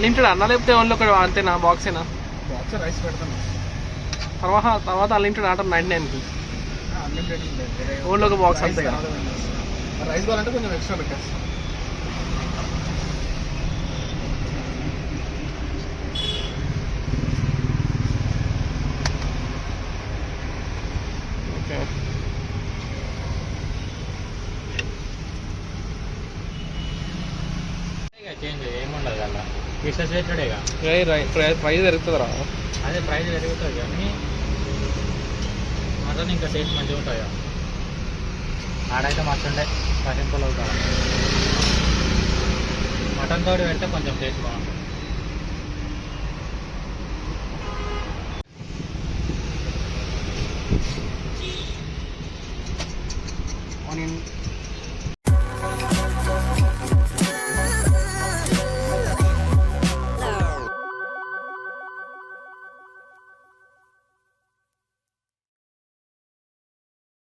Unlimited అన్న లేకపోతే only ఒక అంతేనా బాక్సేనా? బాక్స్ రైస్ పెడతాను, తర్వాత అన్లిమిటెడ్ ఆర్డర్ 99కి అన్లిమిటెడ్ ఉంటుంది. ఓన్లీ ఒక బాక్స్ అంతే కదా. రైస్ కావాలంటే కొంచెం ఎక్స్ట్రా పెట్టేస్తాను. ఓకే చేంజ్ ఏముండదు కదా, పీసెస్ రేటెడేగా. ప్రైస్ పెరుగుతుందిరా. అదే ప్రైస్ పెరుగుతుంది కానీ మటన్ ఇంకా టేస్ట్ మంచిగా ఉంటాయి. ఆడైతే మస్తు ఉండే సింపుల్ అవుతాడు. మటన్ తోడు పెడితే కొంచెం టేస్ట్ బాగుంటుంది.